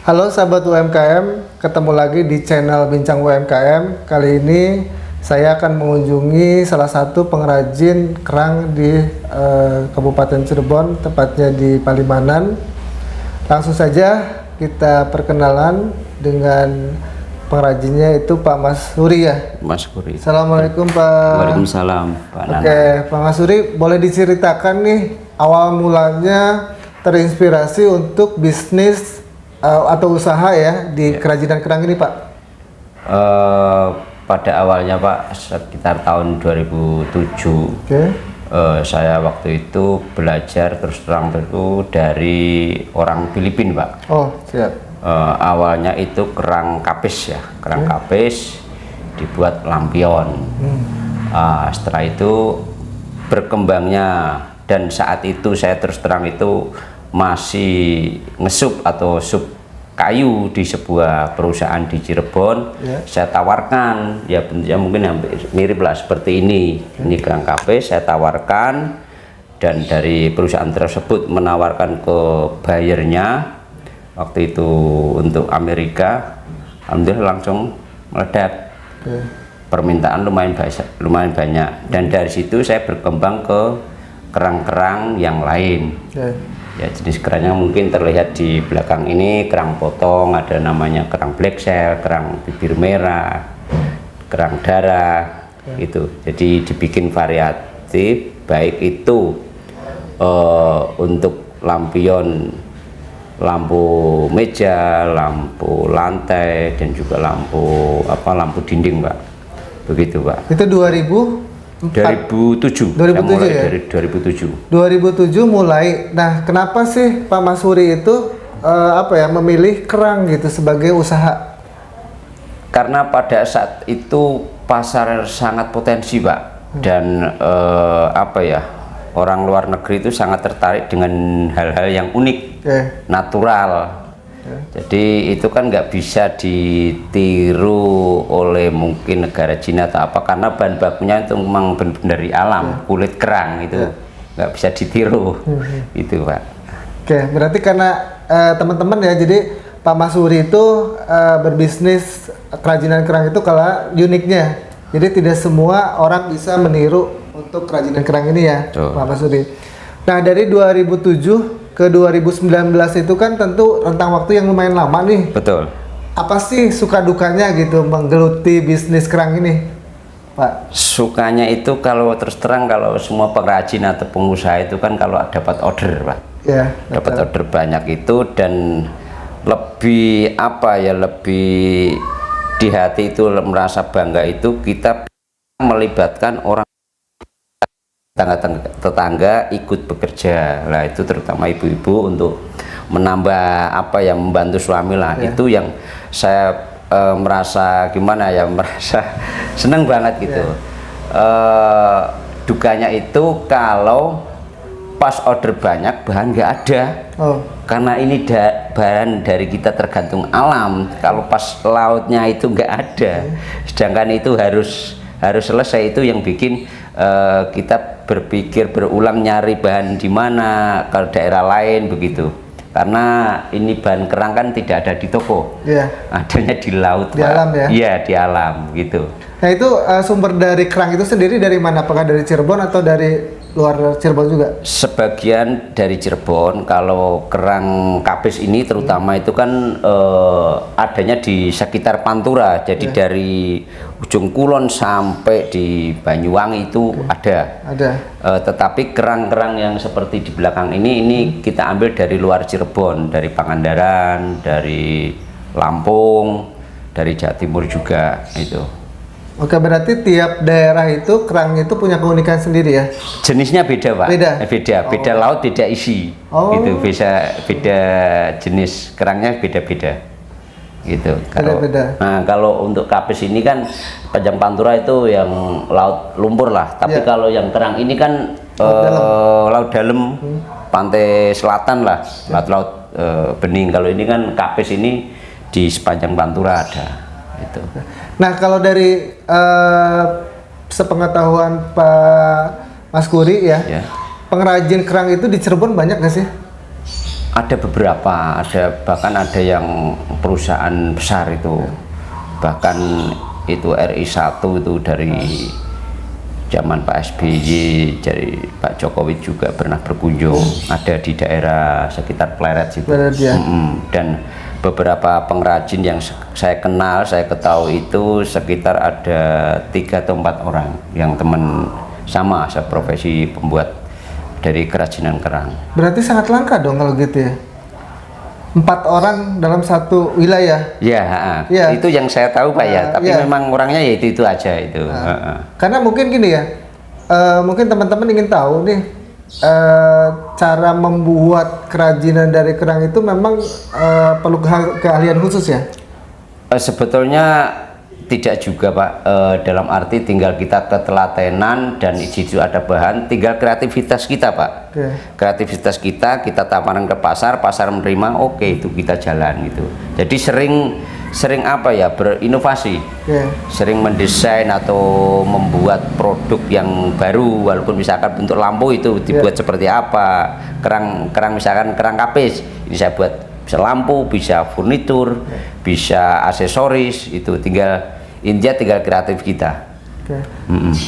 Halo sahabat UMKM, ketemu lagi di channel Bincang UMKM. Kali ini saya akan mengunjungi salah satu pengrajin kerang di Kabupaten Cirebon, tepatnya di Palimanan. Langsung saja kita perkenalan dengan pengrajinnya, itu Pak Mas Suri ya? Mas Suri. Assalamualaikum Pak. Waalaikumsalam Pak Nana. Oke, Pak Mas Suri, boleh diceritakan nih awal mulanya terinspirasi untuk bisnis atau usaha ya di kerajinan kerang ini, Pak? Pada awalnya Pak, sekitar tahun 2007, saya waktu itu belajar terus terang itu dari orang Filipina, Pak. Oh, siap. Awalnya itu kerang kapis ya, kerang kapis dibuat lampion. Setelah itu berkembangnya, dan saat itu saya terus terang itu masih ngesup atau sup kayu di sebuah perusahaan di Cirebon. Saya tawarkan, ya bentuknya mungkin hampir mirip lah seperti ini. Ini kerang kapis saya tawarkan, dan dari perusahaan tersebut menawarkan ke buyernya waktu itu untuk Amerika. Alhamdulillah langsung meledak. Permintaan lumayan banyak, dan dari situ saya berkembang ke kerang-kerang yang lain. Ya, jenis kerangnya mungkin terlihat di belakang ini, kerang potong, ada namanya kerang black shell, kerang bibir merah, kerang darah, itu. Jadi dibikin variatif, baik itu untuk lampion, lampu meja, lampu lantai, dan juga lampu dinding, Pak. Begitu, Pak. Itu 2007 ya? Dari 2007. 2007 mulai. Nah, kenapa sih Pak Mas Suri itu memilih kerang gitu sebagai usaha? Karena pada saat itu pasar sangat potensi, Pak. Dan orang luar negeri itu sangat tertarik dengan hal-hal yang unik, natural. Jadi itu kan nggak bisa ditiru oleh mungkin negara Cina atau apa, karena bahan bakunya itu memang benar-benar dari alam. Kulit kerang itu nggak bisa ditiru. Itu, Pak. Oke, berarti karena teman-teman ya, jadi Pak Mas Suri itu berbisnis kerajinan kerang itu kalau uniknya, jadi tidak semua orang bisa meniru untuk kerajinan kerang ini ya. Pak Mas Suri. Nah, dari 2007 ke 2019 itu kan tentu rentang waktu yang lumayan lama nih. Betul. Apa sih suka dukanya gitu menggeluti bisnis kerang ini, Pak? Sukanya itu kalau terus terang, kalau semua pengrajin atau pengusaha itu kan kalau dapat order, Pak. Ya, dapat order banyak itu, dan lebih lebih di hati itu merasa bangga itu kita melibatkan orang tetangga ikut bekerja lah, itu terutama ibu-ibu untuk menambah membantu suami lah. Itu yang saya merasa merasa seneng banget gitu. Dukanya itu kalau pas order banyak bahan nggak ada, karena ini bahan dari kita tergantung alam. Kalau pas lautnya itu nggak ada, sedangkan itu harus selesai, itu yang bikin kita berpikir berulang nyari bahan di mana kalau daerah lain begitu, karena ini bahan kerang kan tidak ada di toko, adanya di laut, di alam ya. Iya, di alam gitu. Nah, itu sumber dari kerang itu sendiri dari mana? Apakah dari Cirebon atau dari luar Cirebon juga? Sebagian dari Cirebon. Kalau kerang kapis ini terutama itu kan adanya di sekitar Pantura, jadi dari ujung Kulon sampai di Banyuwangi itu ada. Tetapi kerang-kerang yang seperti di belakang ini kita ambil dari luar Cirebon, dari Pangandaran, dari Lampung, dari Jawa Timur juga itu. Oke, berarti tiap daerah itu kerang itu punya keunikan sendiri ya? Jenisnya beda, Pak. Beda laut, beda isi. Gitu, beda jenis kerangnya beda-beda. Gitu. Kalau untuk kapis ini kan Panjang Pantura itu yang laut lumpur lah. Tapi kalau yang kerang ini kan laut dalam, pantai selatan lah, laut bening. Kalau ini kan kapis ini di sepanjang Pantura ada. Gitu. Nah, kalau dari sepengetahuan Pak Mas Suri ya, pengrajin kerang itu di Cirebon banyak nggak sih? Ada beberapa, bahkan ada yang perusahaan besar itu, bahkan itu RI1 itu dari zaman Pak SBY, dari Pak Jokowi juga pernah berkunjung, ada di daerah sekitar Pleret situ. Ya. Dan beberapa pengrajin yang saya kenal, saya ketahui itu sekitar ada 3 atau 4 orang yang teman sama seprofesi pembuat dari kerajinan kerang. Berarti sangat langka dong kalau gitu ya. 4 orang dalam satu wilayah. Ya, itu yang saya tahu Pak ya. Tapi memang orangnya ya itu aja itu. Karena mungkin gini ya, mungkin teman-teman ingin tahu nih, cara membuat kerajinan dari kerang itu memang perlu keahlian khusus ya? Sebetulnya tidak juga Pak, dalam arti tinggal kita ketelatenan dan di situ ada bahan, tinggal kreativitas kita Pak. Kreativitas kita tawarkan ke pasar menerima, oke, itu kita jalan gitu. Jadi sering apa ya, berinovasi, sering mendesain atau membuat produk yang baru, walaupun misalkan bentuk lampu itu dibuat seperti apa, kerang misalkan kerang kapis, ini saya buat bisa lampu, bisa furnitur, bisa aksesoris, itu tinggal kreatif kita.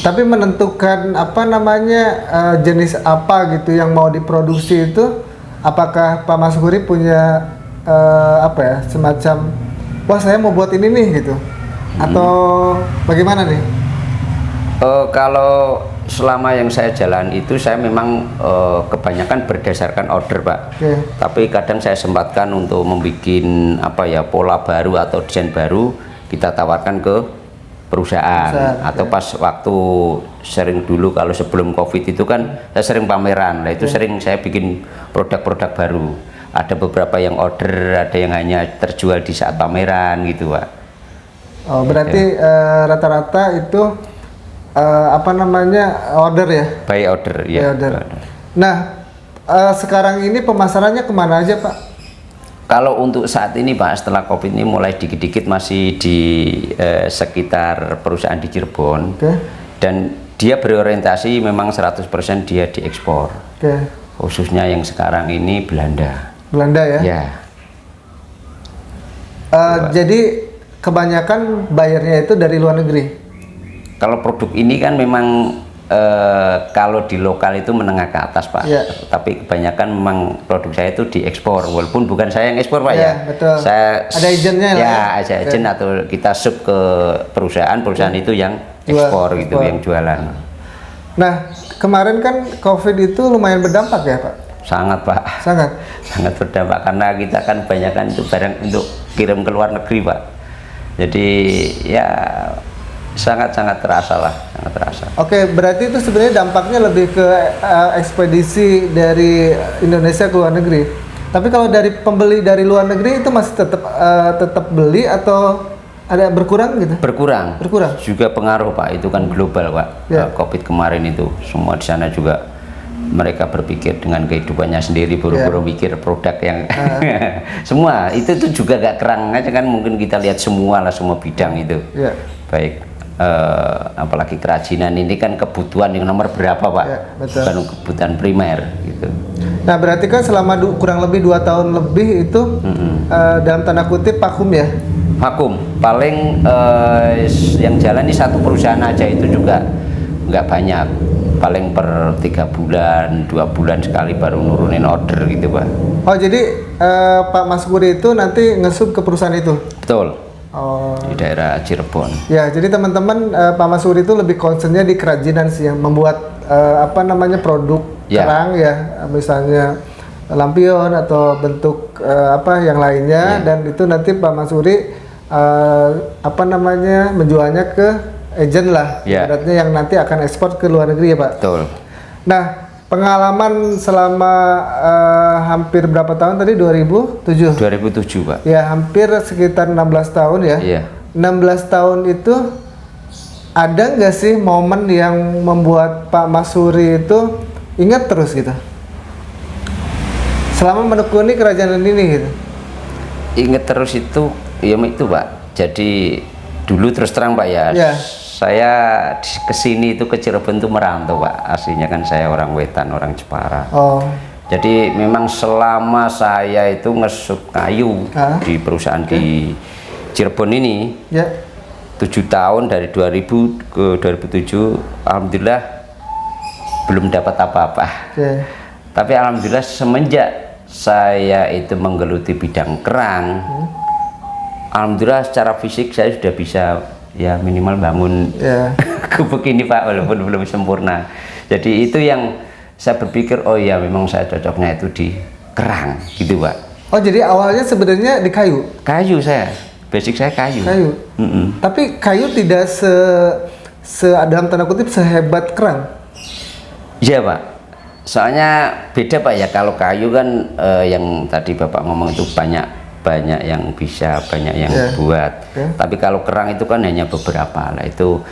Tapi menentukan apa namanya jenis apa gitu yang mau diproduksi itu, apakah Pak Mas Huri punya apa ya, semacam wah saya mau buat ini nih gitu, atau bagaimana nih? Kalau selama yang saya jalan itu saya memang kebanyakan berdasarkan order Pak. Tapi kadang saya sempatkan untuk membuat apa ya, pola baru atau desain baru, kita tawarkan ke perusahaan atau pas waktu sering dulu, kalau sebelum COVID itu kan saya sering pameran. Nah itu sering saya bikin produk-produk baru. Ada beberapa yang order, ada yang hanya terjual di saat pameran gitu Pak. Oh berarti rata-rata itu apa namanya, order ya? By order ya. Order. Nah sekarang ini pemasarannya kemana aja Pak? Kalau untuk saat ini Pak, setelah COVID ini mulai dikit-dikit masih di sekitar perusahaan di Cirebon. Dan dia berorientasi memang 100% dia diekspor. Khususnya yang sekarang ini Belanda. Belanda ya? Ya. Jadi kebanyakan bayarnya itu dari luar negeri? Kalau produk ini kan memang kalau di lokal itu menengah ke atas Pak, tapi kebanyakan memang produk saya itu diekspor, walaupun bukan saya yang ekspor Pak ya. Betul. Saya ada izinnya ya, ada izin atau kita sub ke perusahaan itu yang ekspor gitu, yang jualan. Nah kemarin kan COVID itu lumayan berdampak ya Pak? Sangat Pak. Sangat berdampak, karena kita kan kebanyakan itu barang untuk kirim ke luar negeri Pak. Jadi ya sangat terasa lah, sangat terasa. Oke, berarti itu sebenarnya dampaknya lebih ke ekspedisi dari Indonesia ke luar negeri. Tapi kalau dari pembeli dari luar negeri itu masih tetap beli atau ada berkurang gitu? Berkurang. Juga pengaruh Pak, itu kan global Pak. COVID kemarin itu semua di sana juga mereka berpikir dengan kehidupannya sendiri, buru-buru mikir produk yang semua itu juga gak kerang aja kan, mungkin kita lihat semua bidang itu. Baik. Apalagi kerajinan ini kan kebutuhan yang nomor berapa Pak, bukan kebutuhan primer gitu. Nah berarti kan selama kurang lebih 2 tahun lebih itu dalam tanda kutip vakum ya? Vakum, paling yang jalan ini satu perusahaan aja, itu juga nggak banyak, paling per 3 bulan 2 bulan sekali baru nurunin order gitu Pak. Oh jadi Pak Mas Huri itu nanti ngesub ke perusahaan itu? Betul. Di daerah Cirebon. Ya, jadi teman-teman Pak Mas Huri itu lebih concernnya di kerajinan sih, yang membuat apa namanya produk kerang ya, misalnya lampion atau bentuk apa yang lainnya, dan itu nanti Pak Mas Huri apa namanya menjualnya ke agent lah, ibaratnya yang nanti akan ekspor ke luar negeri ya Pak. Betul. Nah pengalaman selama hampir berapa tahun tadi? 2007 Pak. Ya hampir sekitar 16 tahun ya. 16 tahun itu ada nggak sih momen yang membuat Pak Mas Huri itu ingat terus gitu? Selama menekuni kerajinan ini gitu. Ingat terus itu ya itu Pak. Jadi dulu terus terang Pak ya. Saya kesini itu ke Cirebon itu merantau Pak, aslinya kan saya orang Wetan, orang Jepara. Jadi memang selama saya itu ngesut kayu di perusahaan di Cirebon ini, 7 tahun dari 2000 ke 2007, alhamdulillah belum dapat apa-apa. Tapi alhamdulillah semenjak saya itu menggeluti bidang kerang, alhamdulillah secara fisik saya sudah bisa ya minimal bangun gubuk ini Pak, walaupun belum sempurna. Jadi itu yang saya berpikir, oh ya memang saya cocoknya itu di kerang gitu Pak. Oh jadi awalnya sebenarnya di kayu? Kayu saya, basic saya kayu. Tapi kayu tidak dalam tanda kutip sehebat kerang? Iya Pak, soalnya beda Pak ya, kalau kayu kan yang tadi Bapak ngomong itu banyak yang bisa, banyak yang buat. Tapi kalau kerang itu kan hanya beberapa lah, itu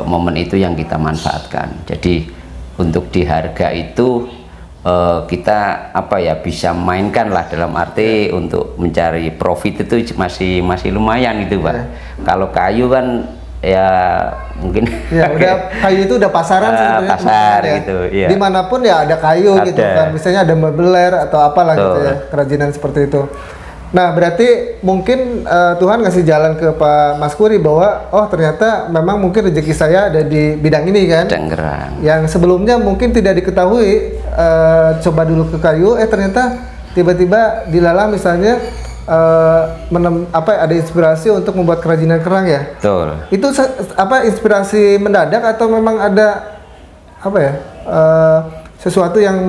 momen itu yang kita manfaatkan. Jadi untuk di harga itu kita apa ya bisa mainkan lah, dalam arti untuk mencari profit itu masih lumayan gitu Pak. Kalau kayu kan ya mungkin udah kayu itu udah pasaran sebetulnya, pasar gitu ya. Dimanapun ya ada kayu gitu kan, misalnya ada mebeler atau apalah gitu ya, kerajinan seperti itu. Nah berarti mungkin Tuhan ngasih jalan ke Pak Mas Kuri bahwa oh ternyata memang mungkin rezeki saya ada di bidang ini kan, yang sebelumnya mungkin tidak diketahui. Coba dulu ke kayu, ternyata tiba-tiba dilalah misalnya ada inspirasi untuk membuat kerajinan kerang ya. Betul. Itu inspirasi mendadak atau memang ada sesuatu yang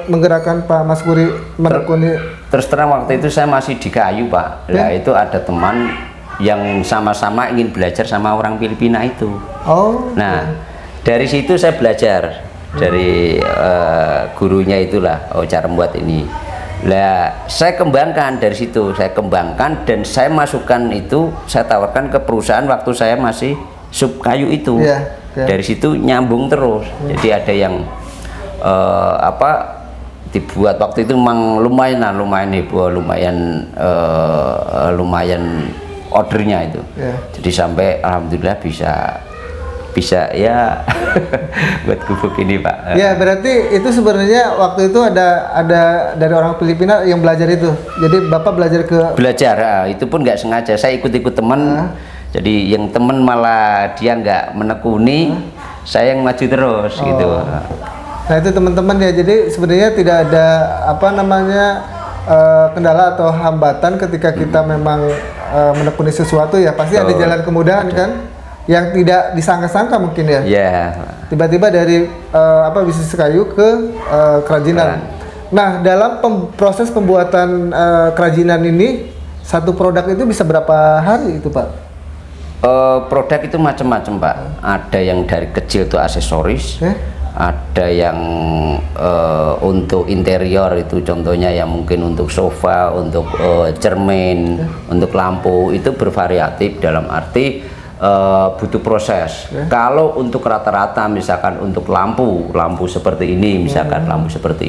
menggerakkan Pak Mas Kuri menekuni? Terus terang waktu itu saya masih di kayu Pak. Nah itu ada teman yang sama-sama ingin belajar sama orang Filipina itu. Nah dari situ saya belajar dari gurunya itulah, cara membuat ini. Lah saya kembangkan dari situ, dan saya masukkan itu, saya tawarkan ke perusahaan waktu saya masih sub kayu itu. Dari situ nyambung terus. Jadi ada yang dibuat waktu itu memang lumayan heboh, lumayan ordernya itu. Jadi sampai alhamdulillah bisa ya buat gubuk ini Pak. Ya berarti itu sebenarnya waktu itu ada dari orang Filipina yang belajar itu. Jadi Bapak belajar itu pun nggak sengaja, saya ikut teman. Jadi yang teman malah dia nggak menekuni, saya yang maju terus gitu. Nah itu teman-teman ya, jadi sebenarnya tidak ada kendala atau hambatan ketika kita memang menekuni sesuatu ya, pasti ada jalan kemudahan kan, yang tidak disangka-sangka mungkin ya. Tiba-tiba dari bisnis kayu ke kerajinan. Nah dalam proses pembuatan kerajinan ini, satu produk itu bisa berapa hari itu Pak? Produk itu macam-macam Pak. Ada yang dari kecil itu aksesoris. Ada yang untuk interior itu contohnya yang mungkin untuk sofa, untuk cermin, untuk lampu, itu bervariatif dalam arti butuh proses. Kalau untuk rata-rata misalkan untuk lampu seperti ini, misalkan lampu seperti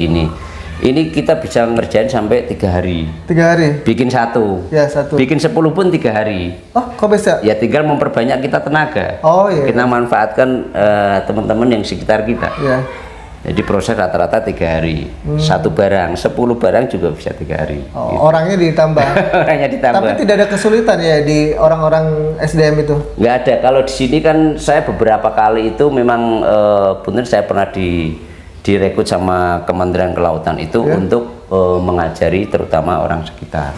ini kita bisa ngerjain sampai 3 hari. 3 hari? Bikin satu. Bikin 10 pun 3 hari. Oh, kok bisa? Ya tinggal memperbanyak kita tenaga. Kita manfaatkan teman-teman yang sekitar kita. Jadi proses rata-rata 3 hari. Satu barang, 10 barang juga bisa 3 hari. Gitu. Orangnya ditambah. Orangnya ditambah. Tapi tidak ada kesulitan ya di orang-orang SDM itu? Nggak ada. Kalau di sini kan saya beberapa kali itu memang benar saya pernah direkrut sama Kementerian Kelautan itu untuk mengajari terutama orang sekitar.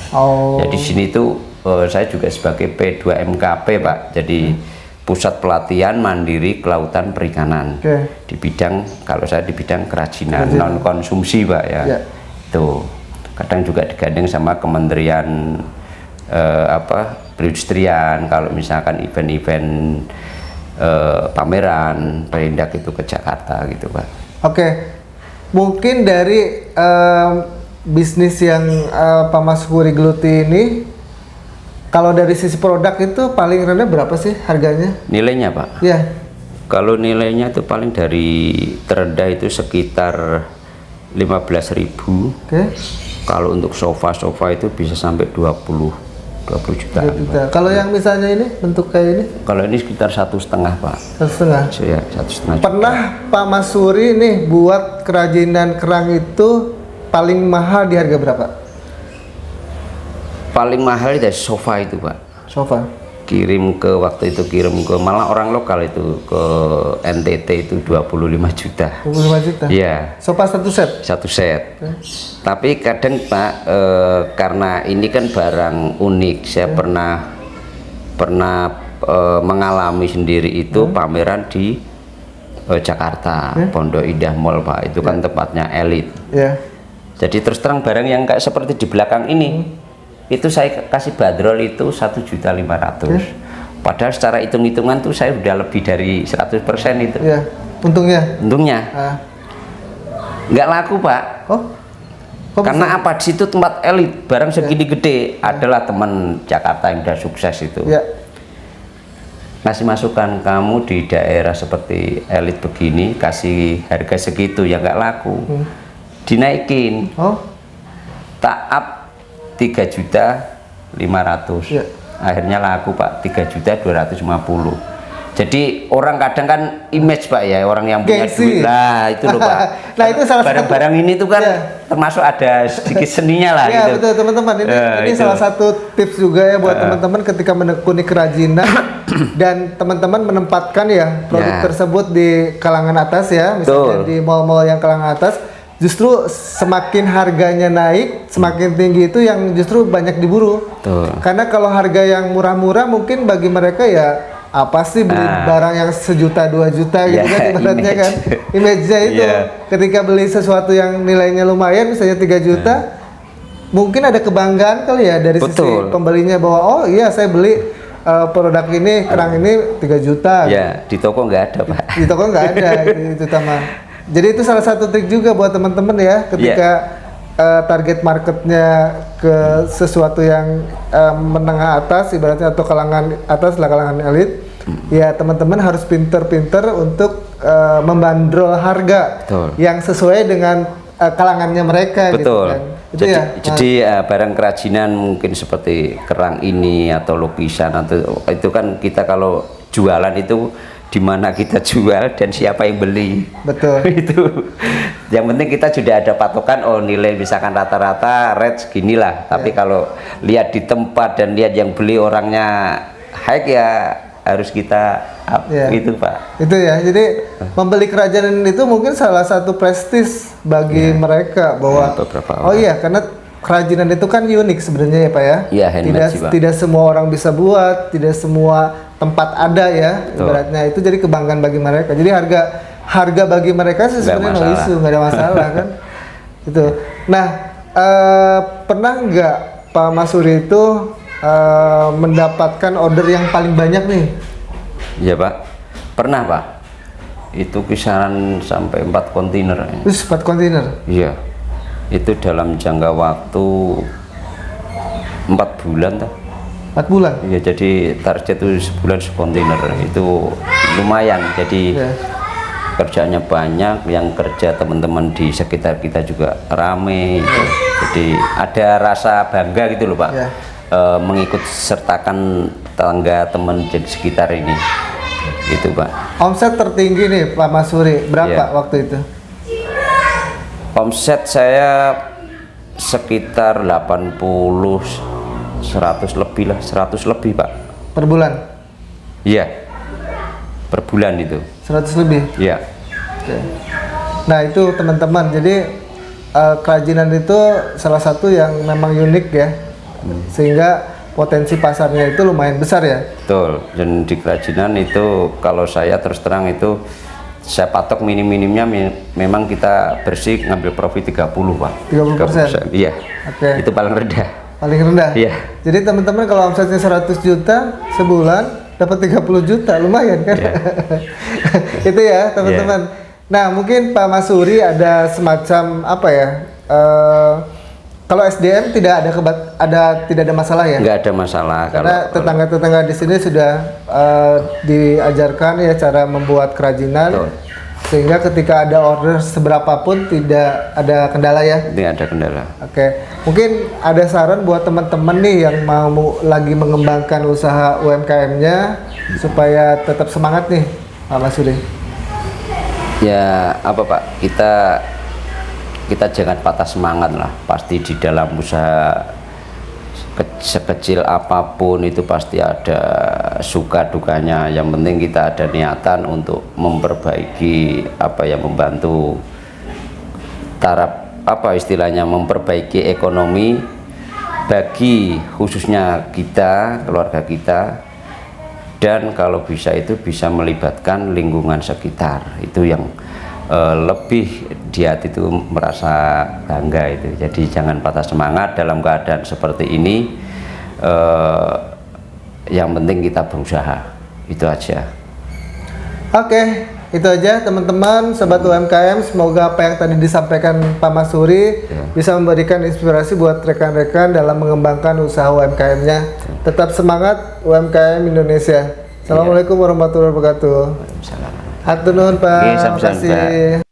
Jadi sini tuh saya juga sebagai P2MKP Pak. Jadi pusat pelatihan mandiri kelautan perikanan. Di bidang, kalau saya di bidang kerajinan non konsumsi Pak ya. Tuh kadang juga digandeng sama Kementerian perindustrian, kalau misalkan event-event pameran Perindak itu ke Jakarta gitu Pak. Mungkin dari bisnis yang Pak Mas Kuri geluti ini, kalau dari sisi produk itu paling rendah berapa sih harganya? Nilainya Pak? Kalau nilainya itu paling dari terendah itu sekitar 15.000. Kalau untuk sofa itu bisa sampai 20 juta. Kalau yang misalnya ini bentuk kayak ini? Kalau ini sekitar 1,5 Pak. 1,5? Ya, 1,5 juta. Pernah Pak Mas Kuri nih buat kerajinan kerang itu paling mahal di harga berapa? Paling mahal dari sofa itu Pak, Sofa. kirim ke waktu itu malah orang lokal itu ke NTT itu 25 juta. 25 juta? Iya. Sofa satu set? Satu set. Tapi kadang Pak, karena ini kan barang unik, saya pernah mengalami sendiri itu pameran di Jakarta, Pondok Indah Mall Pak, itu kan tempatnya elit. Jadi terus terang barang yang kayak seperti di belakang ini, itu saya kasih bandrol itu 1.500.000. Padahal secara hitung-hitungan tuh saya udah lebih dari 100% itu. Untungnya? Untungnya. Nggak laku Pak. Karena apa, di situ tempat elit, barang segini gede, adalah teman Jakarta yang udah sukses itu. Ngasih masukan, kamu di daerah seperti elit begini kasih harga segitu ya nggak laku. Dinaikin. Tak up 3.500.000. Akhirnya laku Pak, 3.250.000. Jadi orang kadang kan image Pak ya, orang yang punya duit lah itu loh Pak. Nah itu salah barang-barang ini tuh kan termasuk ada sedikit seninya lah gitu. Betul teman-teman, ini salah satu tips juga ya buat teman-teman ketika menekuni kerajinan dan teman-teman menempatkan ya produk tersebut di kalangan atas ya, misalnya di mall-mall yang kalangan atas, justru semakin harganya naik, semakin tinggi itu yang justru banyak diburu. Karena kalau harga yang murah-murah mungkin bagi mereka ya apa sih beli barang yang 1 juta 2 juta gitu kan ibaratnya kan, image-nya itu. Ketika beli sesuatu yang nilainya lumayan misalnya 3 juta, mungkin ada kebanggaan kali ya dari sisi pembelinya bahwa oh iya saya beli produk ini, kerang ini 3 juta. Di toko nggak ada Pak. Di toko nggak ada itu Tama. Jadi itu salah satu trik juga buat teman-teman ya ketika target marketnya ke sesuatu yang menengah atas ibaratnya atau kalangan atas lah, kalangan elit. Ya teman-teman harus pinter-pinter untuk membandrol harga yang sesuai dengan kalangannya mereka. Gitu kan. Jadi barang kerajinan mungkin seperti kerang ini atau lukisan atau itu kan kita kalau jualan itu di mana kita jual dan siapa yang beli. Itu yang penting kita sudah ada patokan, oh nilai misalkan rata-rata rate segini lah, tapi kalau lihat di tempat dan lihat yang beli orangnya high ya harus kita up gitu Pak. Itu ya, jadi membeli kerajinan itu mungkin salah satu prestis bagi mereka bahwa karena kerajinan itu kan unik sebenarnya ya Pak ya. Tidak semua orang bisa buat, tidak semua tempat ada ya ibaratnya, itu jadi kebanggaan bagi mereka. Jadi harga bagi mereka sih sebenarnya no isu, nggak ada masalah kan. Itu. Nah, pernah nggak Pak Masuri itu mendapatkan order yang paling banyak nih? Iya Pak, pernah Pak. Itu kisaran sampai 4 kontainer. 4 kontainer? Iya. Itu dalam jangka waktu 4 bulan tak? 4 bulan? Iya, jadi target itu sebulan sekontainer, itu lumayan. Jadi kerjanya banyak, yang kerja teman-teman di sekitar kita juga rame. Jadi ada rasa bangga gitu loh Pak, mengikut sertakan tetangga teman di sekitar ini. Itu Pak. Omset tertinggi nih Pak Masuri berapa waktu itu? Omset saya sekitar 80, 100 lebih lah, 100 lebih Pak. Per bulan? Iya, per bulan itu 100 lebih? Iya. Nah itu teman-teman, jadi kerajinan itu salah satu yang memang unik ya, sehingga potensi pasarnya itu lumayan besar ya. Betul, dan di kerajinan itu kalau saya terus terang itu saya patok minim-minimnya memang kita bersih ngambil profit 30 Pak. 30%? Iya. Itu paling rendah. Paling rendah? Iya. Jadi teman-teman kalau omsetnya 100 juta sebulan dapat 30 juta, lumayan kan? Itu ya teman-teman. Nah mungkin Pak Masuri ada semacam apa ya? Kalau SDM tidak ada masalah ya? Nggak ada masalah. Karena tetangga-tetangga di sini sudah diajarkan ya cara membuat kerajinan, sehingga ketika ada order seberapapun tidak ada kendala ya? Tidak ada kendala. Mungkin ada saran buat teman-teman nih yang mau lagi mengembangkan usaha UMKM-nya supaya tetap semangat nih, Pak Masuri. Ya apa Pak? Kita kita jangan patah semangat lah. Pasti di dalam usaha sekecil apapun itu pasti ada suka dukanya. Yang penting kita ada niatan untuk memperbaiki membantu taraf istilahnya memperbaiki ekonomi bagi khususnya kita, keluarga kita, dan kalau bisa itu bisa melibatkan lingkungan sekitar. Itu yang lebih di hati itu merasa bangga itu. Jadi jangan patah semangat dalam keadaan seperti ini. Yang penting kita berusaha, itu aja. Oke, itu aja teman-teman sobat UMKM. Semoga apa yang tadi disampaikan Pak Mas Suri bisa memberikan inspirasi buat rekan-rekan dalam mengembangkan usaha UMKM-nya. Tetap semangat UMKM Indonesia. Assalamualaikum warahmatullahi wabarakatuh. Hatur nuhun Pak. Oke, Terima kasih.